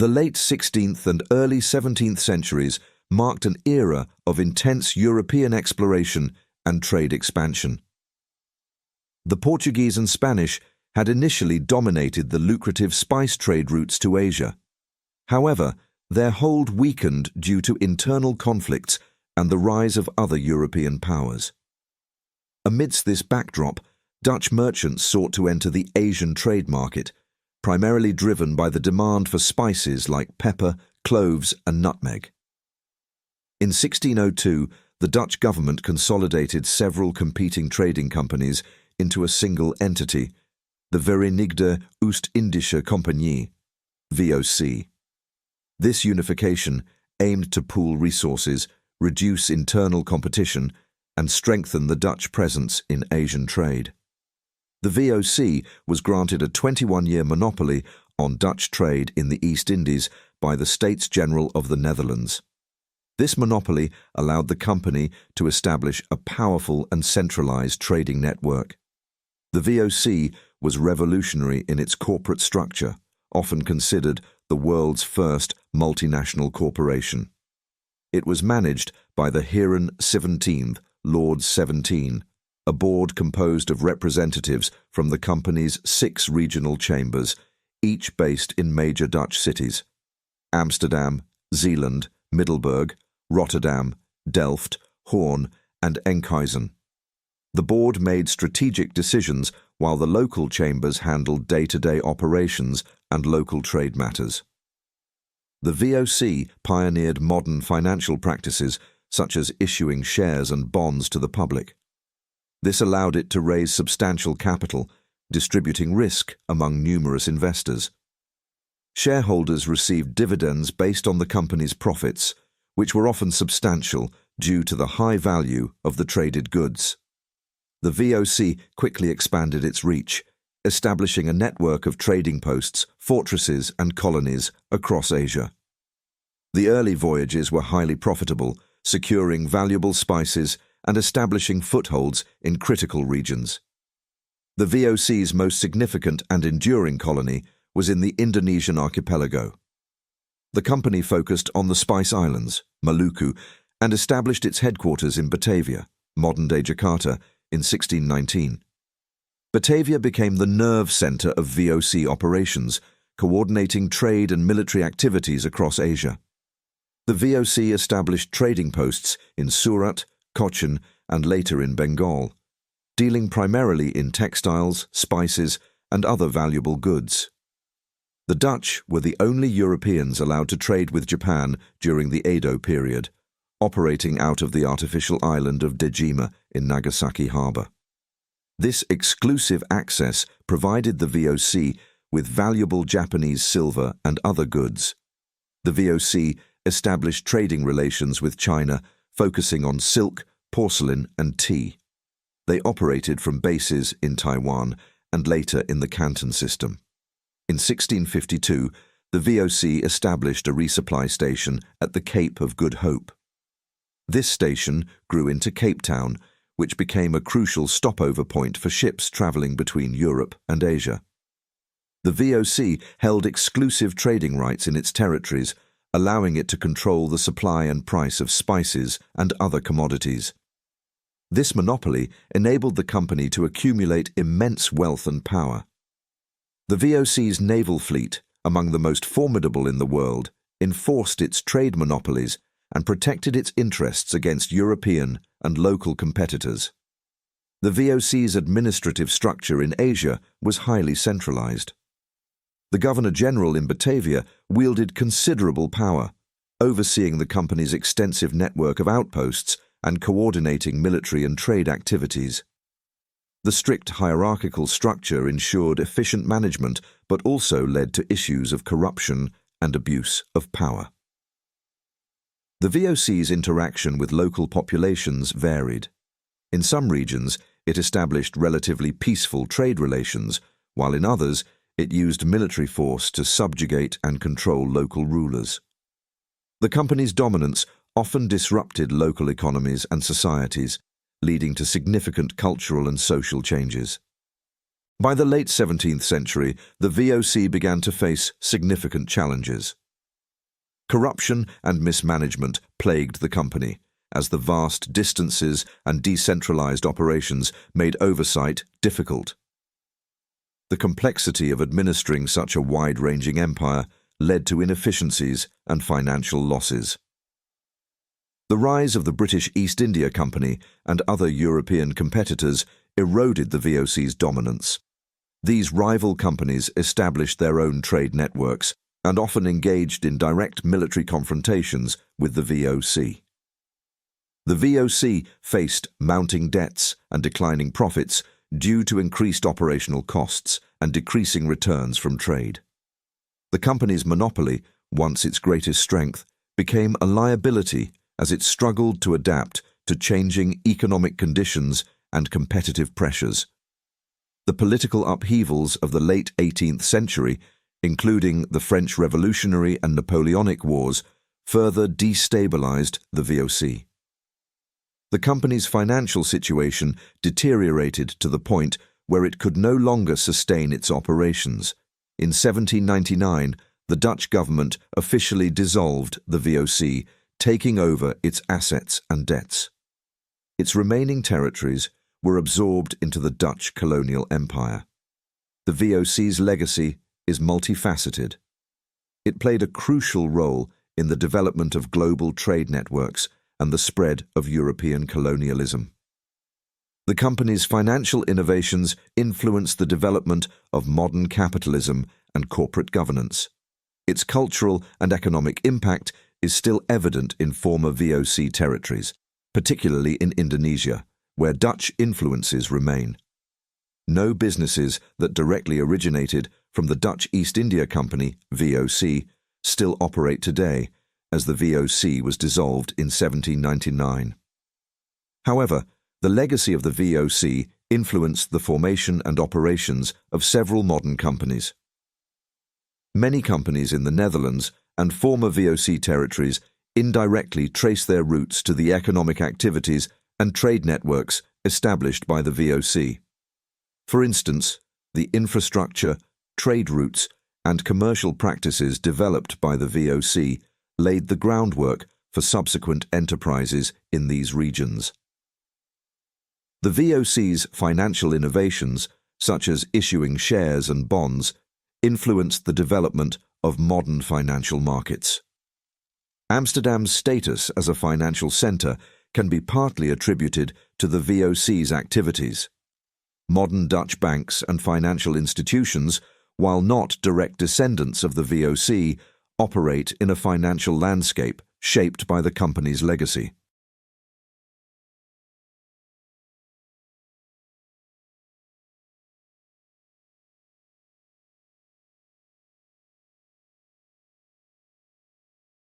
The late 16th and early 17th centuries marked an era of intense European exploration and trade expansion. The Portuguese and Spanish had initially dominated the lucrative spice trade routes to Asia. However, their hold weakened due to internal conflicts and the rise of other European powers. Amidst this backdrop, Dutch merchants sought to enter the Asian trade market, primarily driven by the demand for spices like pepper, cloves, and nutmeg. In 1602, the Dutch government consolidated several competing trading companies into a single entity, the Vereenigde Oost-Indische Compagnie, VOC. This unification aimed to pool resources, reduce internal competition, and strengthen the Dutch presence in Asian trade. The VOC was granted a 21-year monopoly on Dutch trade in the East Indies by the States General of the Netherlands. This monopoly allowed the company to establish a powerful and centralized trading network. The VOC was revolutionary in its corporate structure, often considered the world's first multinational corporation. It was managed by the Heeren XVII, Lords 17, a board composed of representatives from the company's 6 regional chambers, each based in major Dutch cities: Amsterdam, Zeeland, Middelburg, Rotterdam, Delft, Hoorn, and Enkhuizen. The board made strategic decisions while the local chambers handled day-to-day operations and local trade matters. The VOC pioneered modern financial practices such as issuing shares and bonds to the public. This allowed it to raise substantial capital, distributing risk among numerous investors. Shareholders received dividends based on the company's profits, which were often substantial due to the high value of the traded goods. The VOC quickly expanded its reach, establishing a network of trading posts, fortresses, and colonies across Asia. The early voyages were highly profitable, securing valuable spices and establishing footholds in critical regions. The VOC's most significant and enduring colony was in the Indonesian archipelago. The company focused on the Spice Islands, Maluku, and established its headquarters in Batavia, modern-day Jakarta, in 1619. Batavia became the nerve center of VOC operations, coordinating trade and military activities across Asia. The VOC established trading posts in Surat, Cochin, and later in Bengal, dealing primarily in textiles, spices, and other valuable goods. The Dutch were the only Europeans allowed to trade with Japan during the Edo period, operating out of the artificial island of Dejima in Nagasaki Harbor. This exclusive access provided the VOC with valuable Japanese silver and other goods. The VOC established trading relations with China, focusing on silk, porcelain, and tea. They operated from bases in Taiwan and later in the Canton system. In 1652, the VOC established a resupply station at the Cape of Good Hope. This station grew into Cape Town, which became a crucial stopover point for ships traveling between Europe and Asia. The VOC held exclusive trading rights in its territories, allowing it to control the supply and price of spices and other commodities. This monopoly enabled the company to accumulate immense wealth and power. The VOC's naval fleet, among the most formidable in the world, enforced its trade monopolies and protected its interests against European and local competitors. The VOC's administrative structure in Asia was highly centralized. The Governor-General in Batavia wielded considerable power, overseeing the company's extensive network of outposts and coordinating military and trade activities. The strict hierarchical structure ensured efficient management but also led to issues of corruption and abuse of power. The VOC's interaction with local populations varied. In some regions, it established relatively peaceful trade relations, while in others, it used military force to subjugate and control local rulers. The company's dominance often disrupted local economies and societies, leading to significant cultural and social changes. By the late 17th century, the VOC began to face significant challenges. Corruption and mismanagement plagued the company, as the vast distances and decentralized operations made oversight difficult. The complexity of administering such a wide-ranging empire led to inefficiencies and financial losses. The rise of the British East India Company and other European competitors eroded the VOC's dominance. These rival companies established their own trade networks and often engaged in direct military confrontations with the VOC. The VOC faced mounting debts and declining profits due to increased operational costs and decreasing returns from trade. The company's monopoly, once its greatest strength, became a liability as it struggled to adapt to changing economic conditions and competitive pressures. The political upheavals of the late 18th century, including the French Revolutionary and Napoleonic Wars, further destabilized the VOC. The company's financial situation deteriorated to the point where it could no longer sustain its operations. In 1799, the Dutch government officially dissolved the VOC, taking over its assets and debts. Its remaining territories were absorbed into the Dutch colonial empire. The VOC's legacy is multifaceted. It played a crucial role in the development of global trade networks and the spread of European colonialism. The company's financial innovations influenced the development of modern capitalism and corporate governance. Its cultural and economic impact is still evident in former VOC territories, particularly in Indonesia, where Dutch influences remain. No businesses that directly originated from the Dutch East India Company, VOC, still operate today, as the VOC was dissolved in 1799. However, the legacy of the VOC influenced the formation and operations of several modern companies. Many companies in the Netherlands and former VOC territories indirectly trace their roots to the economic activities and trade networks established by the VOC. For instance, the infrastructure, trade routes, and commercial practices developed by the VOC laid the groundwork for subsequent enterprises in these regions. The VOC's financial innovations, such as issuing shares and bonds, influenced the development of modern financial markets. Amsterdam's status as a financial centre can be partly attributed to the VOC's activities. Modern Dutch banks and financial institutions, while not direct descendants of the VOC, operate in a financial landscape shaped by the company's legacy.